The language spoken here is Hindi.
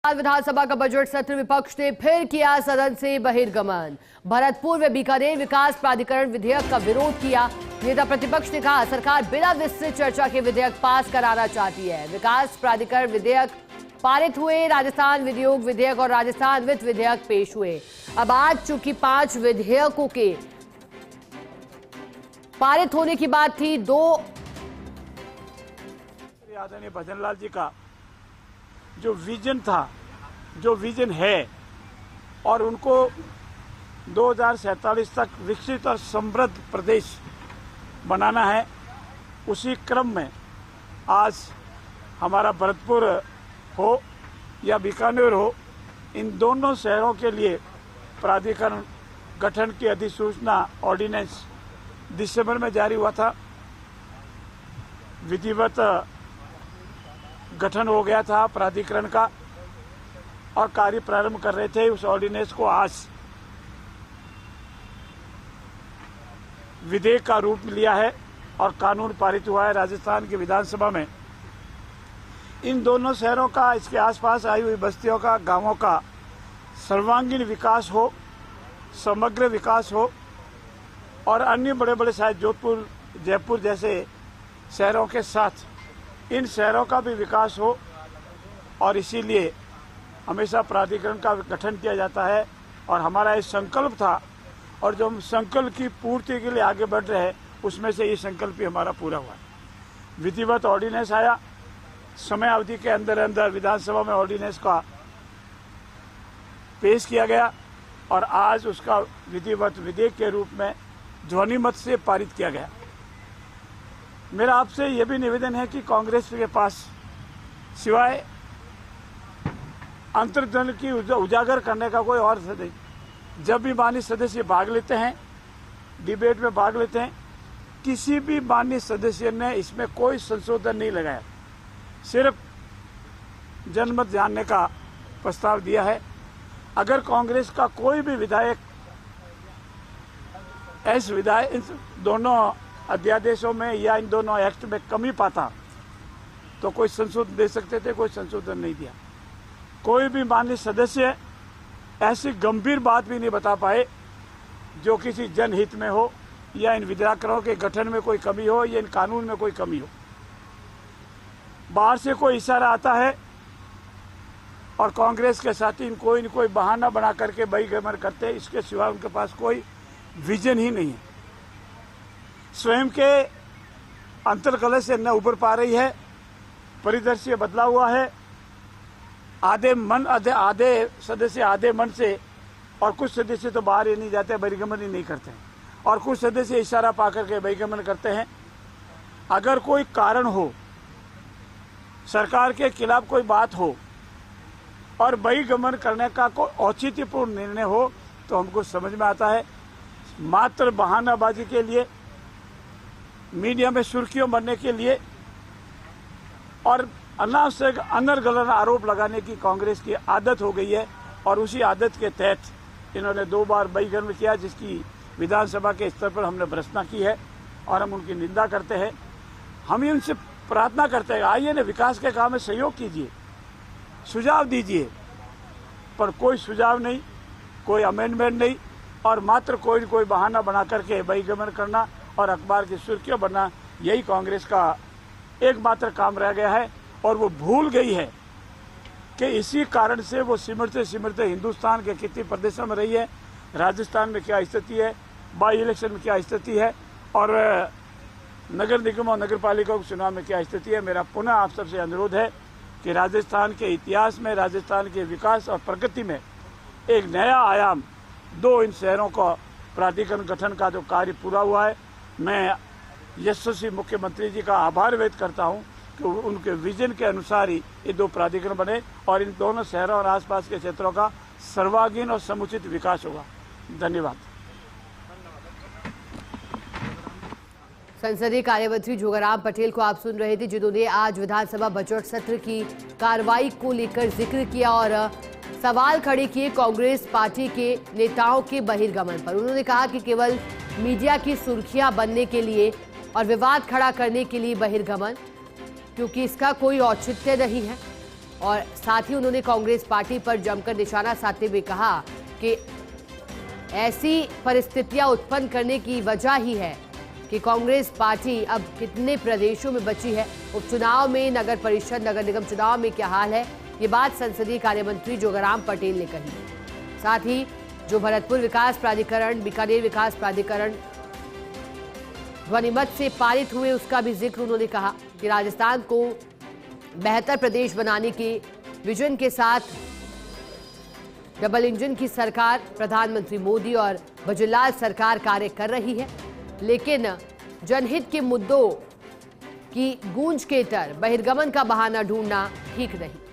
विधानसभा का बजट सत्र विपक्ष ने फिर किया सदन से बहिर्गमन। भरतपुर व बीकानेर विकास प्राधिकरण विधेयक का विरोध किया। नेता प्रतिपक्ष ने कहा सरकार बिना विस्तृत चर्चा के विधेयक पास कराना चाहती है। विकास प्राधिकरण विधेयक पारित हुए, राजस्थान विनियोग विधेयक और राजस्थान वित्त विधेयक पेश हुए। अब आज चूंकि 5 विधेयकों के पारित होने की बात थी, 2 आदरणीय भजनलाल जी का जो विजन था, जो विजन है, और उनको 2047 तक विकसित और समृद्ध प्रदेश बनाना है, उसी क्रम में आज हमारा भरतपुर हो या बीकानेर हो, इन दोनों शहरों के लिए प्राधिकरण गठन की अधिसूचना ऑर्डिनेंस दिसंबर में जारी हुआ था। विधिवत गठन हो गया था प्राधिकरण का और कार्य प्रारंभ कर रहे थे। उस ऑर्डिनेंस को आज विधेयक का रूप लिया है और कानून पारित हुआ है राजस्थान की विधानसभा में। इन दोनों शहरों का, इसके आसपास आई हुई बस्तियों का, गांवों का सर्वांगीण विकास हो, समग्र विकास हो और अन्य बड़े बड़े शायद जोधपुर, जयपुर जैसे शहरों के साथ इन शहरों का भी विकास हो, और इसीलिए हमेशा प्राधिकरण का गठन किया जाता है। और हमारा ये संकल्प था, और जो हम संकल्प की पूर्ति के लिए आगे बढ़ रहे हैं, उसमें से ये संकल्प भी हमारा पूरा हुआ है। विधिवत ऑर्डिनेंस आया, समय अवधि के अंदर अंदर विधानसभा में ऑर्डिनेंस का पेश किया गया और आज उसका विधिवत विधेयक के रूप में ध्वनिमत से पारित किया गया। मेरा आपसे यह भी निवेदन है कि कांग्रेस के पास सिवाय अंतर्जन की उजागर करने का कोई और नहीं। जब भी माननीय सदस्य भाग लेते हैं, डिबेट में भाग लेते हैं, किसी भी माननीय सदस्य ने इसमें कोई संशोधन नहीं लगाया, सिर्फ जनमत जानने का प्रस्ताव दिया है। अगर कांग्रेस का कोई भी विधायक इन दोनों अध्यादेशों में या इन दोनों एक्ट में कमी पाता तो कोई संशोधन दे सकते थे, कोई संशोधन नहीं दिया। कोई भी माननीय सदस्य ऐसी गंभीर बात भी नहीं बता पाए जो किसी जनहित में हो, या इन विधेयकों के गठन में कोई कमी हो, या इन कानून में कोई कमी हो। बाहर से कोई इशारा आता है और कांग्रेस के साथी कोई न कोई बहाना बना करके बहिर्गमन करते हैं, इसके सिवा उनके पास कोई विजन ही नहीं है। स्वयं के अंतर्कलह से न उबर पा रही है, परिदृश्य बदला हुआ है। आधे सदस्य आधे मन से, और कुछ सदस्य तो बाहर ही नहीं जाते, बहिर्गमन ही नहीं करते हैं, और कुछ सदस्य इशारा पा करके बहिर्गमन करते हैं। अगर कोई कारण हो, सरकार के खिलाफ कोई बात हो और बहिर्गमन करने का कोई औचित्यपूर्ण निर्णय हो, तो हमको समझ में आता है। मात्र बहानाबाजी के लिए, मीडिया में सुर्खियों बनने के लिए और अनावश्यक अनर्गल आरोप लगाने की कांग्रेस की आदत हो गई है, और उसी आदत के तहत इन्होंने 2 बार बहिर्गमन किया, जिसकी विधानसभा के स्तर पर हमने भर्त्सना की है और हम उनकी निंदा करते हैं। हम इनसे प्रार्थना करते हैं, आइए ना, विकास के काम में सहयोग कीजिए, सुझाव दीजिए, पर कोई सुझाव नहीं, कोई अमेंडमेंट नहीं, और मात्र कोई न कोई बहाना बना करके बहिर्गमन करना और अखबार की सुर्खियों बनना, यही कांग्रेस का एकमात्र काम रह गया है। और वो भूल गई है कि इसी कारण से वो सिमटते सिमटते हिंदुस्तान के कितने प्रदेशों में रही है, राजस्थान में क्या स्थिति है, बाई इलेक्शन में क्या स्थिति है, और नगर निगम और नगर पालिका के चुनाव में क्या स्थिति है। मेरा पुनः आप सबसे अनुरोध है कि राजस्थान के इतिहास में, राजस्थान के विकास और प्रगति में एक नया आयाम दो इन शहरों का प्राधिकरण गठन का जो कार्य पूरा हुआ है। मैं यशस्वी मुख्यमंत्री जी का आभार व्यक्त करता हूं कि उनके विजन के अनुसार ही ये 2 प्राधिकरण बने और इन दोनों शहरों और आसपास के क्षेत्रों का सर्वांगीण और समुचित विकास होगा। धन्यवाद। संसदीय कार्यमंत्री जोगाराम पटेल को आप सुन रहे थे, जिन्होंने आज विधानसभा बजट सत्र की कार्रवाई को लेकर जिक्र किया और सवाल खड़े किए कांग्रेस पार्टी के नेताओं के बहिर्गमन पर। उन्होंने कहा कि केवल मीडिया की सुर्खियां बनने के लिए और विवाद खड़ा करने के लिए बहिर्गमन, क्योंकि इसका कोई औचित्य नहीं है। और साथ ही उन्होंने कांग्रेस पार्टी पर जमकर निशाना साधते हुए कहा कि ऐसी परिस्थितियां उत्पन्न करने की वजह ही है कि कांग्रेस पार्टी अब कितने प्रदेशों में बची है। उपचुनाव में, नगर परिषद, नगर निगम चुनाव में क्या हाल है, ये बात संसदीय कार्य मंत्री जोगाराम पटेल ने कही। साथ ही जो भरतपुर विकास प्राधिकरण, बीकानेर विकास प्राधिकरण ध्वनिमत से पारित हुए, उसका भी जिक्र उन्होंने कहा कि राजस्थान को बेहतर प्रदेश बनाने के विजन के साथ डबल इंजन की सरकार, प्रधानमंत्री मोदी और भजनलाल सरकार कार्य कर रही है, लेकिन जनहित के मुद्दों की गूंज के तर बहिर्गमन का बहाना ढूंढना ठीक नहीं।